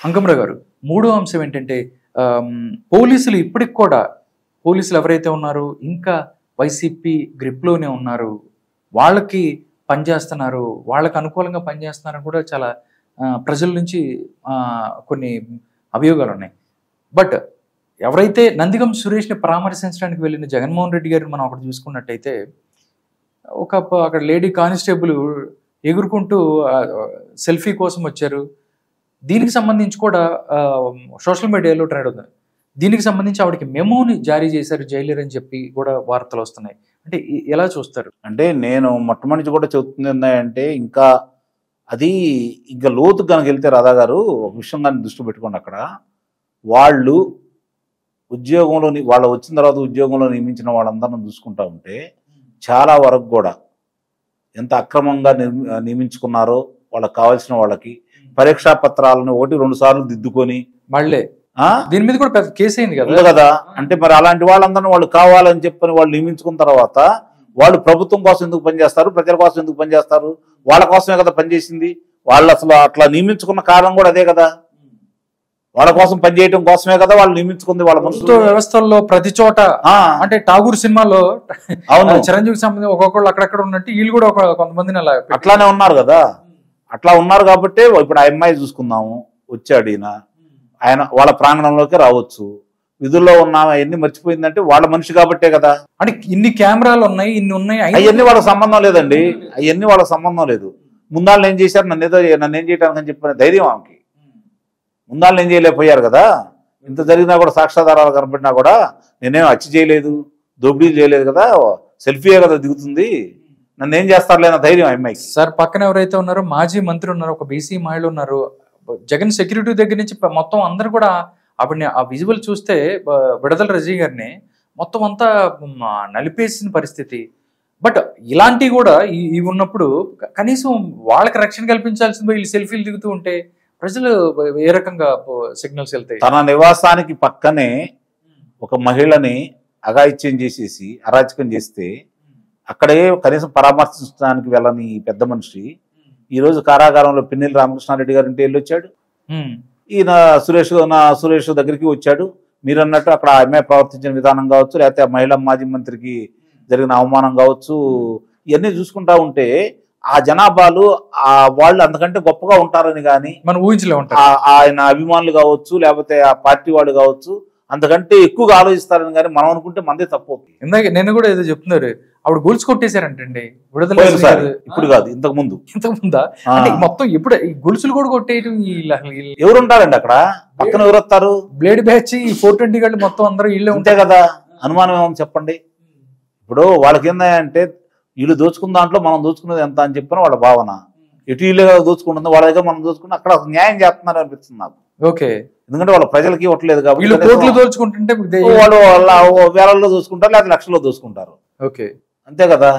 అంకమరావు గారు, మూడో అంశం ఏంటంటే పోలీసులు ఇప్పటికి కూడా పోలీసులు ఎవరైతే ఉన్నారో ఇంకా వైసీపీ గ్రిప్లోనే ఉన్నారు, వాళ్ళకి పనిచేస్తున్నారు, వాళ్ళకి అనుకూలంగా పనిచేస్తున్నారని కూడా చాలా ప్రజల నుంచి కొన్ని అభియోగాలు ఉన్నాయి. బట్ ఎవరైతే నందిగం సురేష్ని పరామర్శించడానికి వెళ్ళిన జగన్మోహన్ రెడ్డి గారిని మనం అక్కడ చూసుకున్నట్టయితే అక్కడ లేడీ కానిస్టేబుల్ ఎగురుకుంటూ సెల్ఫీ కోసం వచ్చారు. దీనికి సంబంధించి కూడా సోషల్ మీడియాలో ట్రెండ్ అవుతుంది. దీనికి సంబంధించి ఆవిడకి మెమోని జారీ చేశారు జైలర్ అని చెప్పి కూడా వార్తలు వస్తున్నాయి. అంటే ఎలా చూస్తారు? అంటే నేను మొట్టమొదటి కూడా చెబుతుంది ఏంటంటే ఇంకా అది ఇంకా లోతు కనుక వెళ్తే రాధా గారు ఒక విషయం దాన్ని దృష్టి పెట్టుకోండి. అక్కడ వాళ్ళు ఉద్యోగంలో వాళ్ళు వచ్చిన తర్వాత ఉద్యోగంలో నియమించిన వాళ్ళందరిని చూసుకుంటా ఉంటే చాలా వరకు కూడా ఎంత అక్రమంగా నియమించుకున్నారో వాళ్ళకి కావాల్సిన వాళ్ళకి పరీక్షా పత్రాలను 1-2 సార్లు దిద్దుకొని మళ్ళీ దీని మీద కూడా పెద్ద కేసు అయింది కదా. అంటే మరి అలాంటి వాళ్ళందరినీ వాళ్ళు కావాలని చెప్పని వాళ్ళు నియమించుకున్న తర్వాత వాళ్ళు ప్రభుత్వం కోసం ఎందుకు పనిచేస్తారు, ప్రజల కోసం ఎందుకు పనిచేస్తారు? వాళ్ళ కోసమే కదా పనిచేసింది. వాళ్ళు అసలు అట్లా నియమించుకున్న కారణం కూడా అదే కదా, వాళ్ళ కోసం పనిచేయడం కోసమే కదా వాళ్ళు నియమించుకుంది. వాళ్ళ ప్రభుత్వ వ్యవస్థల్లో ప్రతి చోట అంటే ఠాగూర్ సినిమాలో అవును చిరంజీవికి సంబంధించి ఒక్కొక్కళ్ళు అక్కడక్కడ ఉన్నట్టు వీళ్ళు కూడా కొంతమందిని అట్లానే ఉన్నారు కదా. అట్లా ఉన్నారు కాబట్టి ఇప్పుడు ఆ అమ్మాయి చూసుకుందాము, వచ్చాడు ఈయన, ఆయన వాళ్ళ ప్రాంగణంలోకి రావచ్చు, విధుల్లో ఉన్న అవన్నీ మర్చిపోయిందంటే వాళ్ళ మనిషి కాబట్టే కదా. అంటే ఇన్ని కెమెరాలు ఉన్నాయి, ఇన్ని ఉన్నాయి, అవన్నీ వాళ్ళకి సంబంధం లేదండి. అవన్నీ వాళ్ళకి సంబంధం లేదు. ముందాళ్ళు ఏం చేశారు, నన్ను ఏం చేయడానికి అని చెప్పిన ధైర్యం ఆమెకి. ముందాళ్ళు ఏం చేయలేకపోయారు కదా. ఇంత జరిగినా కూడా సాక్ష్యాధారాలు కనపడినా కూడా నేనేం హత్య చేయలేదు, దోపిడీ చేయలేదు కదా, సెల్ఫీయే కదా దిగుతుంది, నన్ను ఏం చేస్తారులేన ధైర్యం అమ్మాయికి. సార్ పక్కన ఎవరైతే ఉన్నారో మాజీ మంత్రి ఉన్నారు, ఒక బీసీ మహిళ ఉన్నారు, జగన్ సెక్యూరిటీ దగ్గర నుంచి మొత్తం అందరు కూడా ఆవిడని ఆ విజువల్ చూస్తే విడుదల రజీ గారిని మొత్తం అంతా నలిపేసిన పరిస్థితి. బట్ ఇలాంటివి కూడా ఇవి ఉన్నప్పుడు కనీసం వాళ్ళకి రక్షణ కల్పించాల్సింది వీళ్ళు సెల్ఫీలు దిగుతూ ఉంటే ప్రజలు ఏ రకంగా సిగ్నల్స్ వెళ్తాయి? తన నివాసానికి పక్కనే ఒక మహిళని అఘాయిత్యం చేసేసి అరాచకం చేస్తే అక్కడే కనీసం పరామర్శించడానికి వెళ్ళని పెద్ద మనిషి ఈరోజు కారాగారంలో పిన్నెల రామకృష్ణారెడ్డి గారి ఇంటి వెళ్ళొచ్చాడు. ఈయన సురేష్ దగ్గరికి వచ్చాడు. మీరు అన్నట్టు అక్కడ ఆ అమ్మాయి ప్రవర్తించిన విధానం కావచ్చు, లేకపోతే ఆ మహిళా మాజీ మంత్రికి జరిగిన అవమానం కావచ్చు, ఇవన్నీ చూసుకుంటా ఉంటే ఆ జనాభాలు వాళ్ళు అంతకంటే గొప్పగా ఉంటారని కానీ మనం ఊహించలే ఉంటారు. ఆయన అభిమానులు కావచ్చు, లేకపోతే ఆ పార్టీ వాళ్ళు కావచ్చు, అంతకంటే ఎక్కువగా ఆలోచిస్తారని కానీ మనం అనుకుంటే మనదే తప్పు. ఇందాక నేను కూడా ఏదో చెప్తున్నారు, ఆవిడ గొలుసు కొట్టేశారంటండి విడుదల. ఇప్పుడు కాదు, ఇంతకు ముందా? మొత్తం ఇప్పుడు గొలుసులు కూడా కొట్టేయటం. ఎవరు ఉంటారండి అక్కడ పక్కన? ఎవరు వస్తారు? బ్లేడ్ బ్యాచ్, ఈ 420 గంటలు మొత్తం అందరూ వీళ్ళే ఉంటాయి కదా. అనుమానం ఏమని చెప్పండి. ఇప్పుడు వాళ్ళకి ఏంటంటే వీళ్ళు దోచుకున్న దాంట్లో మనం దోచుకునేది ఎంత అని చెప్పిన వాళ్ళ భావన. ఎటు వీళ్ళే దోచుకుంటుందో వాళ్ళ దగ్గర మనం దోచుకుంటే అక్కడ న్యాయం చేస్తున్నారు అనిపిస్తుంది నాకు. ఓకే, ఎందుకంటే వాళ్ళ ప్రజలకి ఇవ్వట్లేదు కాబట్టి దోచుకుంటుంటే వాళ్ళు వేలల్లో దోచుకుంటారు, లేకపోతే లక్షల్లో దోచుకుంటారు. ఓకే, అంతే కదా.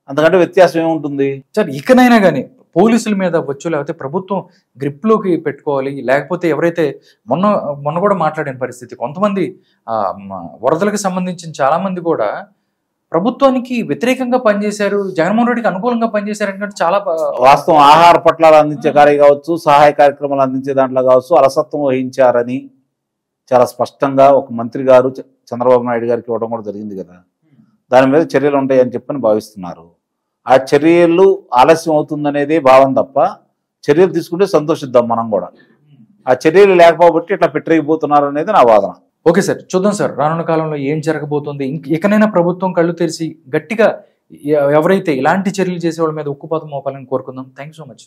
అంతకంటే వ్యత్యాసం ఏముంటుంది? సార్ ఇకనైనా కానీ పోలీసుల మీద వచ్చు, లేకపోతే ప్రభుత్వం గ్రిప్లోకి పెట్టుకోవాలి. లేకపోతే ఎవరైతే మొన్న కూడా మాట్లాడిన పరిస్థితి, కొంతమంది వరదలకు సంబంధించిన చాలా మంది కూడా ప్రభుత్వానికి వ్యతిరేకంగా పనిచేశారు, జగన్మోహన్ రెడ్డికి అనుకూలంగా పనిచేశారు అంటే చాలా వాస్తవం. ఆహార పట్లాలు అందించే కార్యం కావచ్చు, సహాయ కార్యక్రమాలు అందించే దాంట్లో కావచ్చు అలసత్వం వహించారని చాలా స్పష్టంగా ఒక మంత్రి గారు చంద్రబాబు నాయుడు గారికి ఇవ్వడం కూడా జరిగింది కదా. దాని మీద చర్యలు ఉంటాయని చెప్పని భావిస్తున్నారు. ఆ చర్యలు ఆలస్యం అవుతుందనేదే భావం తప్ప చర్యలు తీసుకుంటే సంతోషిద్దాం మనం కూడా. ఆ చర్యలు లేకపోబట్టి ఇట్లా పెట్టరేగిపోతున్నారు అనేది నా వాదన. ఓకే సార్, చూద్దాం సార్ రానున్న కాలంలో ఏం జరగబోతుంది. ఇకనైనా ప్రభుత్వం కళ్ళు తెరిచి గట్టిగా ఎవరైతే ఇలాంటి చర్యలు చేసే వాళ్ళ మీద ఉక్కుపాతం మోపాలని కోరుకుందాం. Thank you so much.